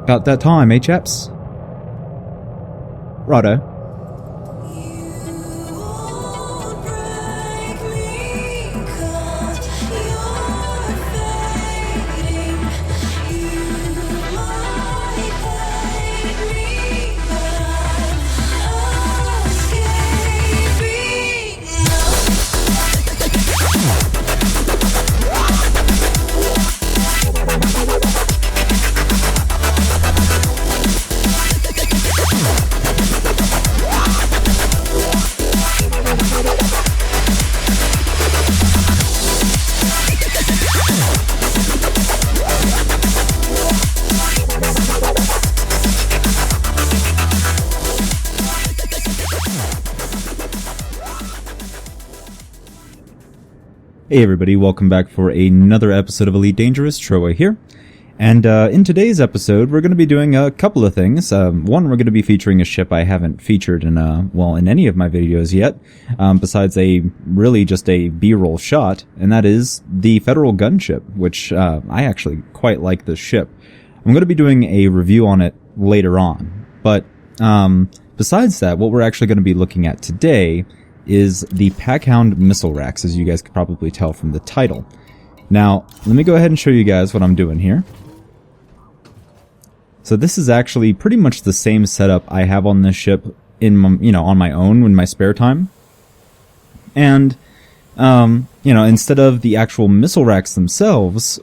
About that time, eh, chaps? Righto. Hey everybody, welcome back for another episode of Elite Dangerous. Troa here. And in today's episode, we're going to be doing a couple of things. One, we're going to be featuring a ship I haven't featured in any of my videos yet, besides just a B-roll shot, and that is the Federal gunship, which I actually quite like this ship. I'm going to be doing a review on it later on, but besides that, what we're actually going to be looking at today is the Pack-Hound Missile Racks, as you guys could probably tell from the title. Now, let me go ahead and show you guys what I'm doing here. So this is actually pretty much the same setup I have on this ship on my own in my spare time. And, instead of the actual missile racks themselves,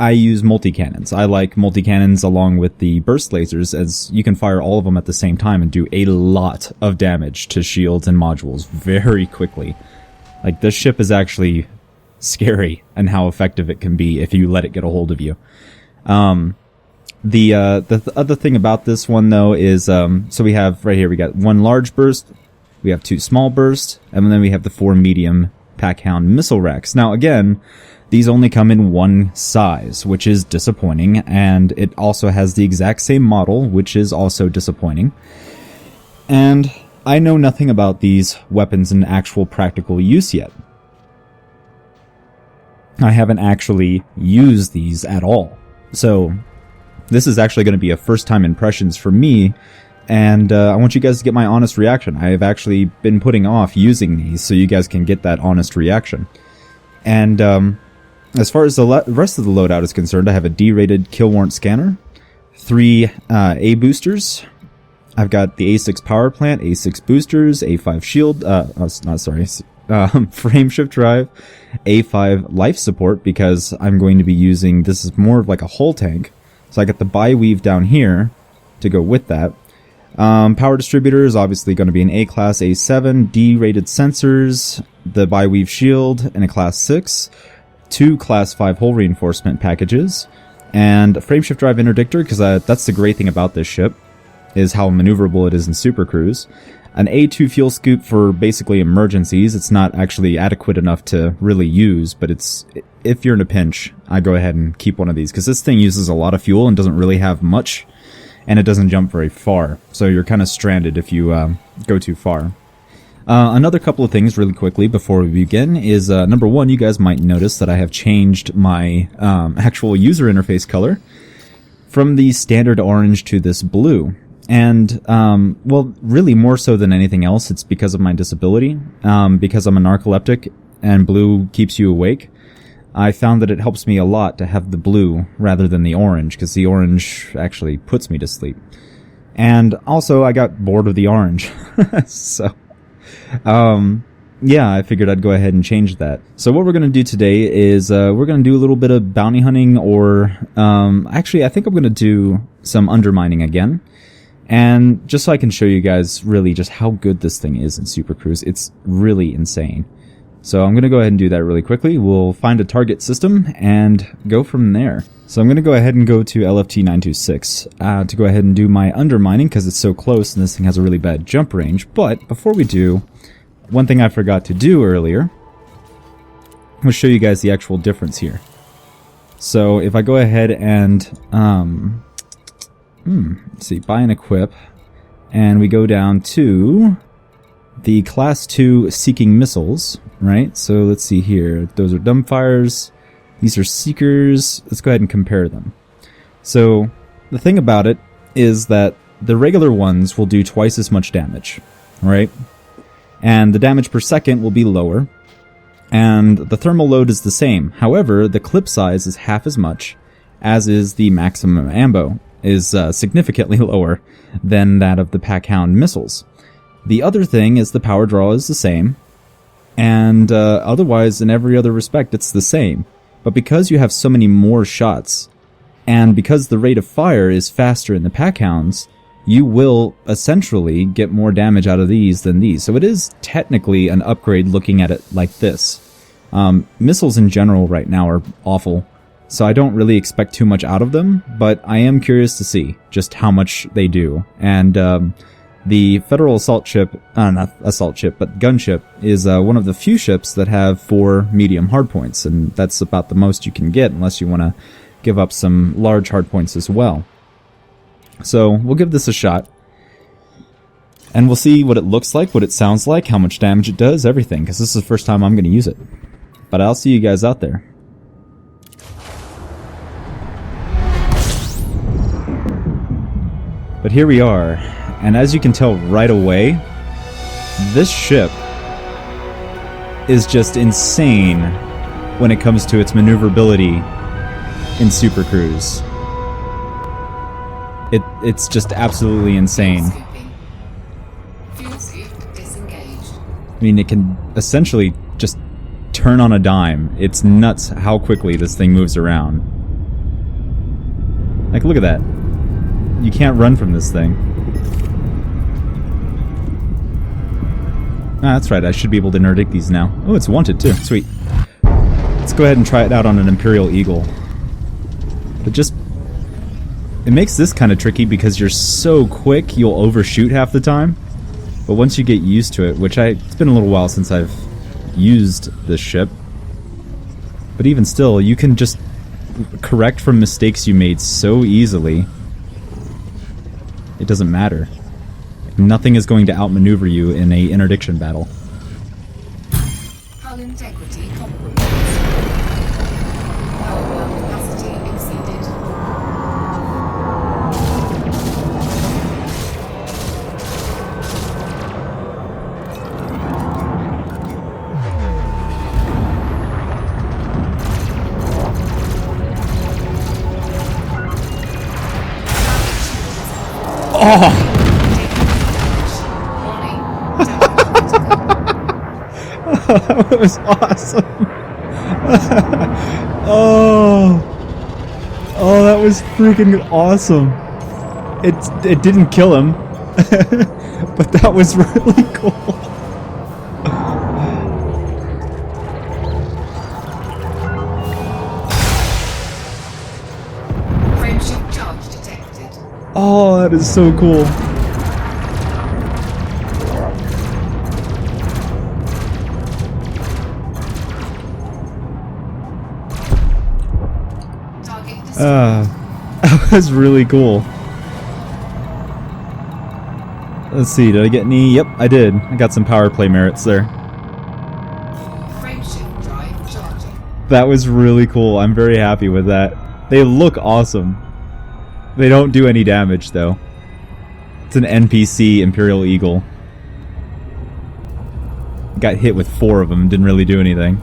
I use multi-cannons. I like multi-cannons along with the burst lasers, as you can fire all of them at the same time and do a lot of damage to shields and modules very quickly. Like, this ship is actually scary and how effective it can be if you let it get a hold of you. The other thing about this one, though, is, so we have, right here, we got one large burst, we have two small bursts, and then we have the 4 medium Pack-Hound Missile Racks. Now, again, these only come in one size, which is disappointing, and it also has the exact same model, which is also disappointing. And I know nothing about these weapons in actual practical use yet. I haven't actually used these at all. So this is actually going to be a first-time impressions for me, and I want you guys to get my honest reaction. I have actually been putting off using these so you guys can get that honest reaction. And as far as the rest of the loadout is concerned, I have a D-rated kill warrant scanner, 3 A boosters. I've got the A6 power plant, A6 boosters, A5 shield, frame shift drive, A5 life support, because I'm going to be using, this is more of like a hull tank. So I got the bi-weave down here to go with that. Power distributor is obviously going to be an A-class A7, D-rated sensors, the bi-weave shield, and a class 6. 2 class 5 hull reinforcement packages, and a frameshift drive interdictor, because that's the great thing about this ship, is how maneuverable it is in Super Cruise. An A2 fuel scoop for basically emergencies. It's not actually adequate enough to really use, but it's, if you're in a pinch, I go ahead and keep one of these, because this thing uses a lot of fuel and doesn't really have much, and it doesn't jump very far, so you're kind of stranded if you go too far. Another couple of things really quickly before we begin is, number one, you guys might notice that I have changed my actual user interface color from the standard orange to this blue. And, well, really more so than anything else, it's because of my disability. Because I'm a narcoleptic and blue keeps you awake, I found that it helps me a lot to have the blue rather than the orange, because the orange actually puts me to sleep. And also, I got bored of the orange. So yeah, I figured I'd go ahead and change that. So what we're going to do today is, we're going to do a little bit of bounty hunting, or, actually I think I'm going to do some undermining again. And just so I can show you guys really just how good this thing is in Super Cruise, it's really insane. So I'm going to go ahead and do that really quickly. We'll find a target system and go from there. So I'm going to go ahead and go to LFT-926 to go ahead and do my undermining, because it's so close and this thing has a really bad jump range. But before we do, one thing I forgot to do earlier was show you guys the actual difference here. So if I go ahead and let's see, buy and equip, and we go down to the class 2 seeking missiles, right? So let's see here. Those are dumbfires. These are seekers. Let's go ahead and compare them. So the thing about it is that the regular ones will do twice as much damage, right? And the damage per second will be lower, and the thermal load is the same. However, the clip size is half as much, as is the maximum ammo, is significantly lower than that of the Pack-Hound missiles. The other thing is the power draw is the same, and otherwise, in every other respect, it's the same. But because you have so many more shots, and because the rate of fire is faster in the Pack-Hounds, you will essentially get more damage out of these than these. So it is technically an upgrade looking at it like this. Missiles in general right now are awful, so I don't really expect too much out of them, but I am curious to see just how much they do. And the Federal assault ship, not assault ship, but gunship, is one of the few ships that have 4 medium hardpoints, and that's about the most you can get unless you want to give up some large hardpoints as well. So we'll give this a shot, and we'll see what it looks like, what it sounds like, how much damage it does, everything, because this is the first time I'm going to use it. But I'll see you guys out there. But here we are, and as you can tell right away, this ship is just insane when it comes to its maneuverability in Super Cruise. It's just absolutely insane. I mean, it can essentially just turn on a dime. It's nuts how quickly this thing moves around. Like, look at that. You can't run from this thing. Ah, that's right, I should be able to interdict these now. Oh, it's wanted too. Sweet. Let's go ahead and try it out on an Imperial Eagle. But just... it makes this kind of tricky because you're so quick, you'll overshoot half the time. But once you get used to it, which it's been a little while since I've used this ship. But even still, you can just correct from mistakes you made so easily. It doesn't matter. Nothing is going to outmaneuver you in a interdiction battle. Hull integrity compromised. Power plant capacity exceeded. Oh! That was awesome. Oh, that was freaking awesome. It didn't kill him, but that was really cool. Frameshift charge detected. Oh, that is so cool. That was really cool. Let's see, did I get any? Yep, I did. I got some power play merits there. Frameshift drive charging. That was really cool. I'm very happy with that. They look awesome. They don't do any damage, though. It's an NPC Imperial Eagle. Got hit with 4 of them, didn't really do anything.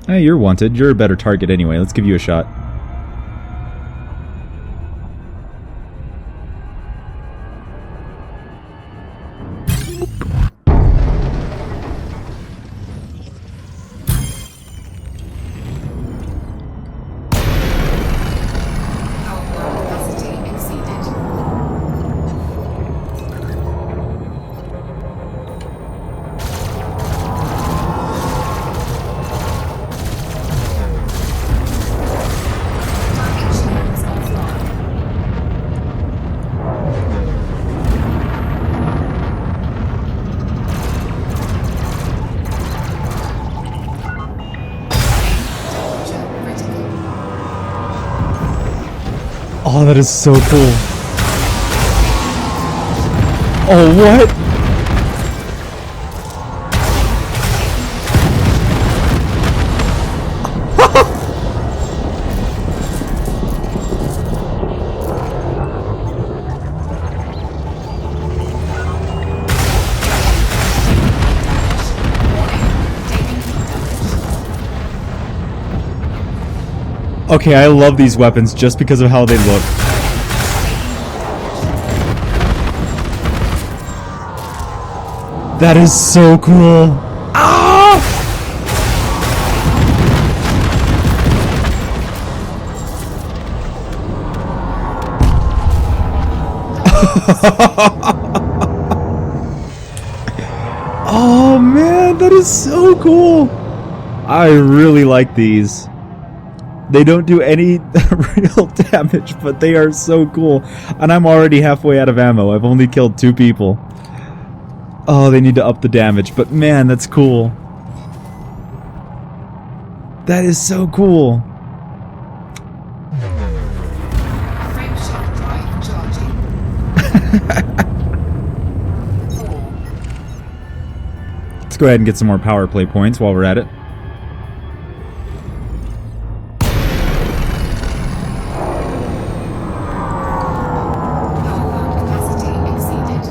Hey, you're wanted. You're a better target anyway. Let's give you a shot. Power plant capacity exceeded. Target shields offline. Temperature critical. Oh, that is so cool. Oh, what? Okay, I love these weapons just because of how they look. That is so cool. Ah! Oh man, that is so cool. I really like these. They don't do any real damage, but they are so cool. And I'm already halfway out of ammo. I've only killed 2 people. Oh, they need to up the damage, but man, that's cool. That is so cool. Frameshift drive charging. 4. Let's go ahead and get some more power play points while we're at it. Packhound capacity exceeded.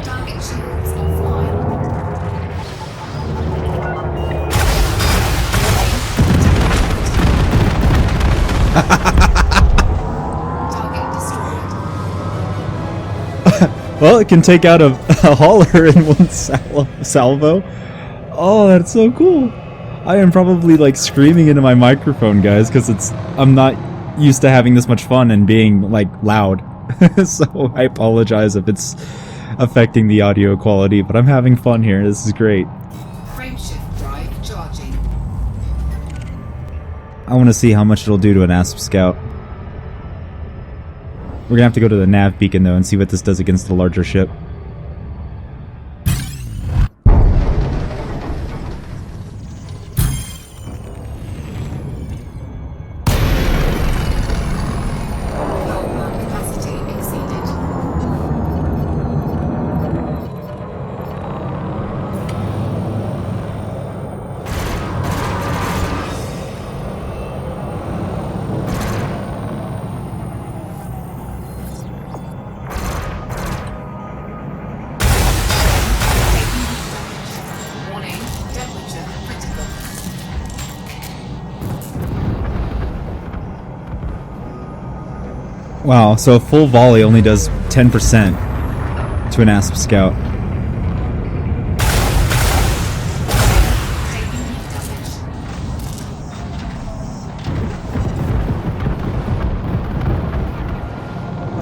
Target shields offline. Target destroyed. Well, it can take out a hauler in one salvo. Oh, that's so cool. I am probably like screaming into my microphone, guys, because I'm not used to having this much fun and being like loud. So I apologize if it's affecting the audio quality, but I'm having fun here. This is great. Frameshift drive charging. I want to see how much it'll do to an ASP scout. We're gonna have to go to the nav beacon though and see what this does against the larger ship. Packhound capacity exceeded. Warning, temperature critical. Wow, so a full volley only does 10% to an ASP scout. Taking heat damage.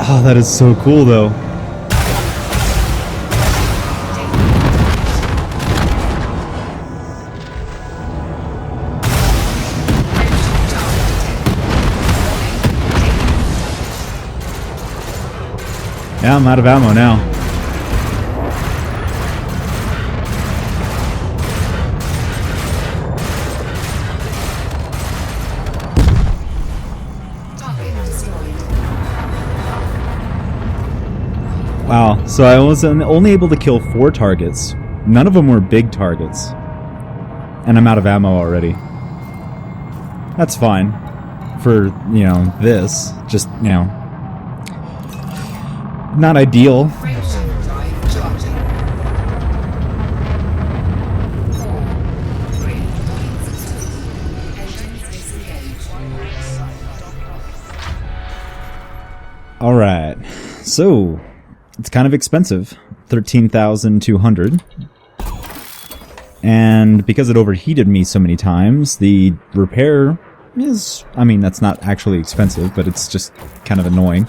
Oh, that is so cool though. Yeah, I'm out of ammo now. Target destroyed. Wow, so I was only able to kill 4 targets. None of them were big targets. And I'm out of ammo already. That's fine. For, you know, this. Just, you know, not ideal. Frameshift drive charging. 4. Grin docking system. Engines disengaged. Alright. So, it's kind of expensive. 13,200. And because it overheated me so many times, the repair is... I mean, that's not actually expensive, but it's just kind of annoying.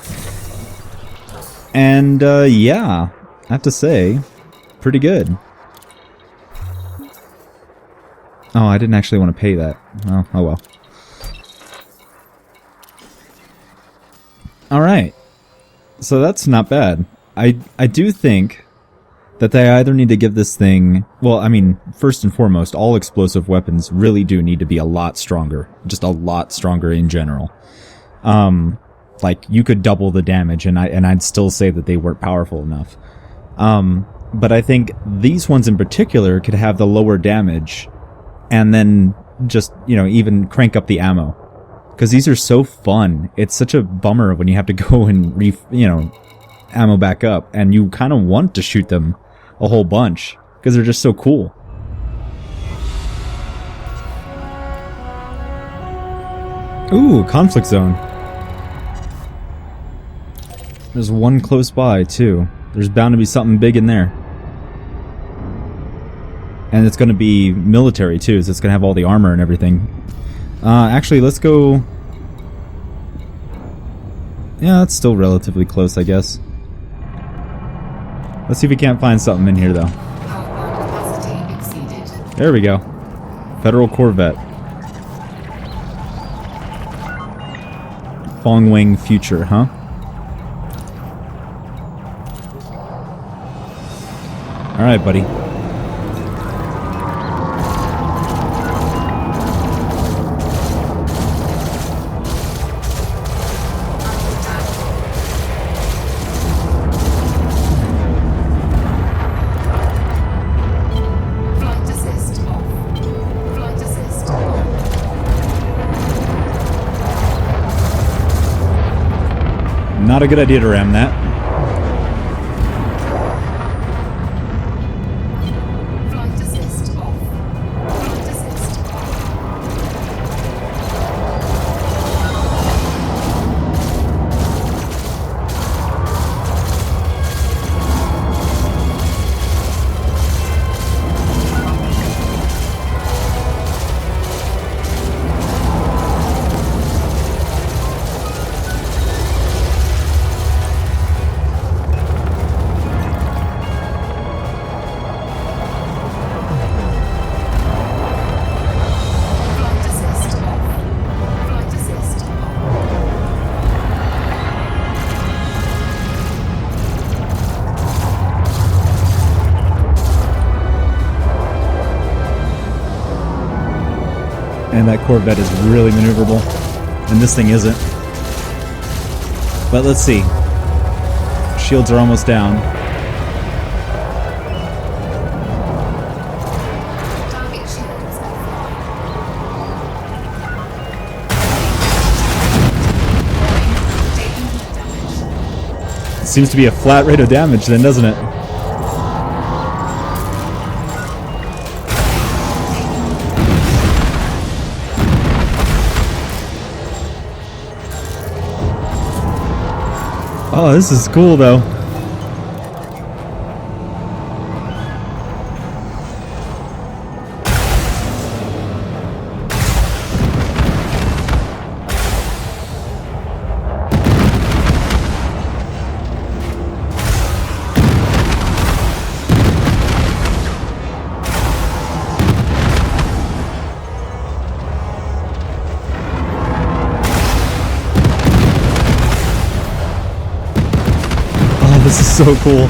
And, yeah, I have to say, pretty good. Oh, I didn't actually want to pay that. Oh well. Alright. So that's not bad. I do think that they either need to give this thing... Well, I mean, first and foremost, all explosive weapons really do need to be a lot stronger. Just a lot stronger in general. Like, you could double the damage, and I'd still say that they weren't powerful enough. but I think these ones in particular could have the lower damage and then just, you know, even crank up the ammo. Because these are so fun. It's such a bummer when you have to go and ammo back up, and you kind of want to shoot them a whole bunch because they're just so cool. Ooh, conflict zone. There's one close by too. There's bound to be something big in there. And it's going to be military too, so it's going to have all the armor and everything. Actually, let's go... Yeah, that's still relatively close, I guess. Let's see if we can't find something in here, though. Capacity exceeded. There we go. Federal Corvette. Fongwing Future, huh? Alright, buddy. Flight assist off. Flight assist on. Not a good idea to ram that. Flight assist off. Flight assist off. Flight assist off. Flight assist on. And that Corvette is really maneuverable. And this thing isn't. But let's see. Shields are almost down. Target shields offline. Taking heat damage. Seems to be a flat rate of damage then, doesn't it? Oh, this is cool though. Oh, this is so cool.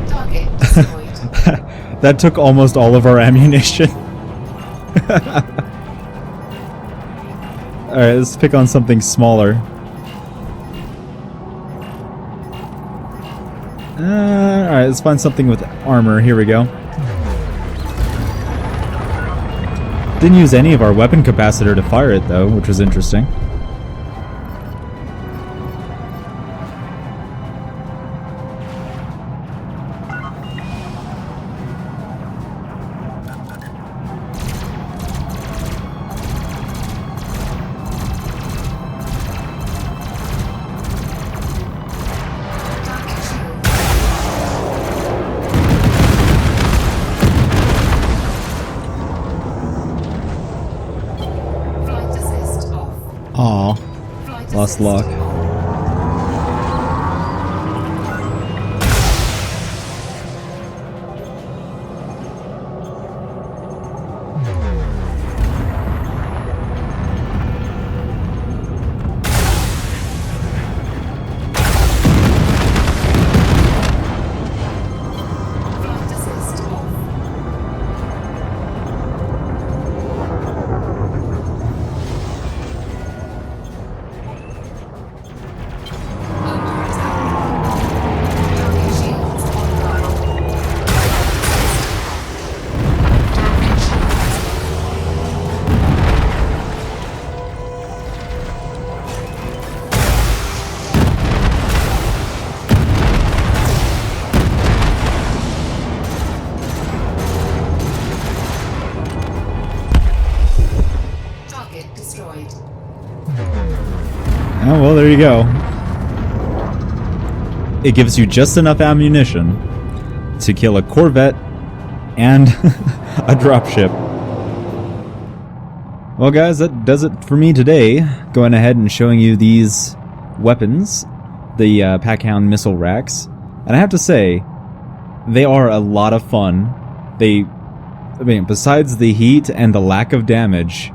Target destroyed. That took almost all of our ammunition. Alright, let's pick on something smaller. Alright, let's find something with armor. Here we go. Didn't use any of our weapon capacitor to fire it though, which was interesting. Target shield. Flight assist off. Lost lock. Flight assist off. Under attack. Barrier shields online. Damage shields. Target destroyed. Oh, well, there you go. It gives you just enough ammunition to kill a Corvette and a dropship. Well, guys, that does it for me today. Going ahead and showing you these weapons, the Pack-Hound Missile Racks. And I have to say, they are a lot of fun. Besides the heat and the lack of damage,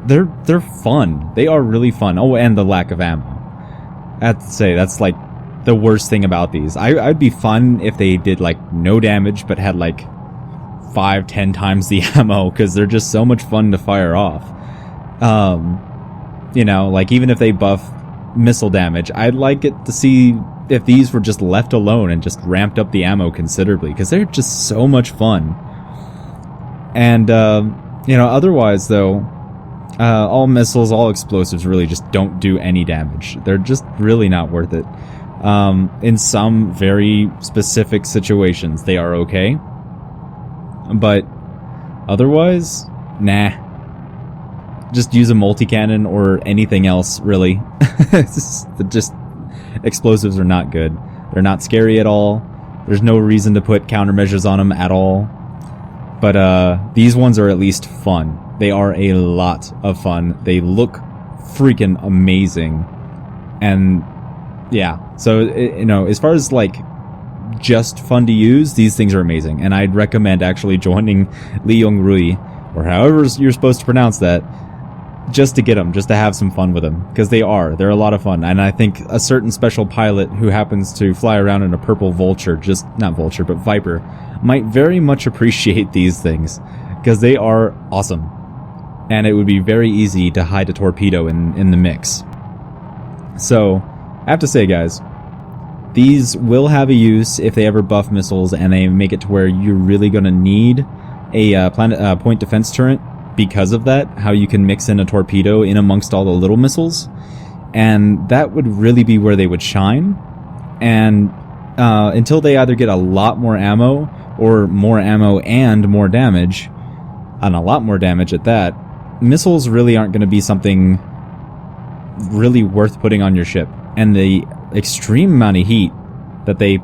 they're fun. They are really fun. Oh, and the lack of ammo. I have to say, that's like the worst thing about these. I'd be fun if they did like no damage, but had like 5-10 times the ammo, because they're just so much fun to fire off. You know, like even if they buff missile damage, I'd like it to see if these were just left alone and just ramped up the ammo considerably, because they're just so much fun. And you know, otherwise though, all missiles, all explosives really just don't do any damage. They're just really not worth it. In some very specific situations, they are okay. But otherwise, nah. Just use a multi-cannon or anything else, really. Just explosives are not good. They're not scary at all. There's no reason to put countermeasures on them at all. But these ones are at least fun. They are a lot of fun. They look freaking amazing. And yeah, so you know, as far as like just fun to use, these things are amazing. And I'd recommend actually joining Li Yong Rui, or however you're supposed to pronounce that, just to get them, just to have some fun with them, because they're a lot of fun. And I think a certain special pilot who happens to fly around in a purple vulture, just not vulture but viper, might very much appreciate these things, because they are awesome. And it would be very easy to hide a torpedo in the mix. So I have to say, guys, these will have a use if they ever buff missiles and they make it to where you're really going to need a point defense turret. Because of that, how you can mix in a torpedo in amongst all the little missiles, and that would really be where they would shine. And until they either get a lot more ammo, or more ammo and more damage, and a lot more damage at that, missiles really aren't going to be something really worth putting on your ship. And the extreme amount of heat that they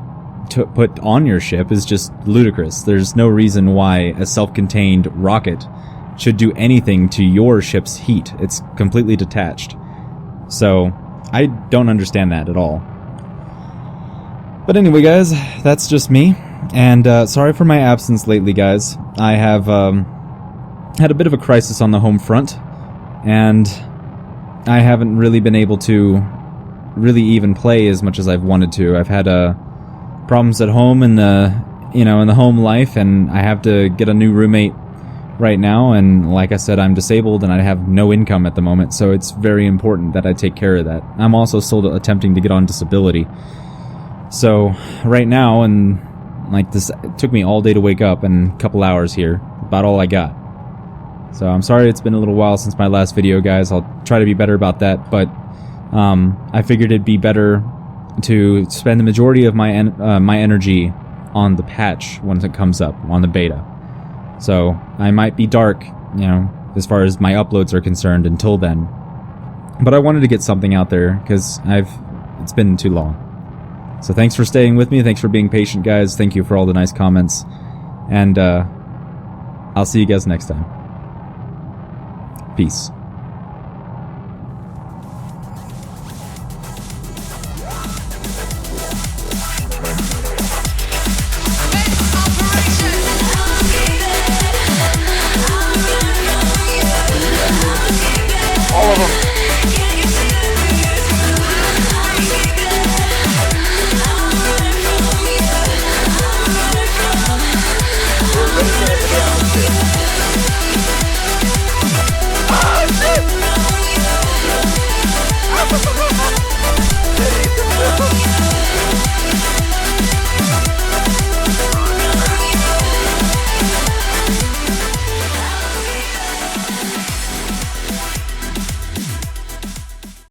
put on your ship is just ludicrous. There's no reason why a self-contained rocket should do anything to your ship's heat. It's completely detached. So I don't understand that at all. But anyway, guys, that's just me. And sorry for my absence lately, guys. I have had a bit of a crisis on the home front, and I haven't really been able to really even play as much as I've wanted to. I've had problems at home in the home life, and I have to get a new roommate right now, and like I said, I'm disabled and I have no income at the moment, so it's very important that I take care of that. I'm also still attempting to get on disability. So right now, and like this, it took me all day to wake up and a couple hours here, about all I got. So I'm sorry it's been a little while since my last video, guys. I'll try to be better about that, but I figured it'd be better to spend the majority of my my energy on the patch once it comes up, on the beta. So I might be dark, as far as my uploads are concerned until then. But I wanted to get something out there because it's been too long. So thanks for staying with me. Thanks for being patient, guys. Thank you for all the nice comments. And I'll see you guys next time. Peace.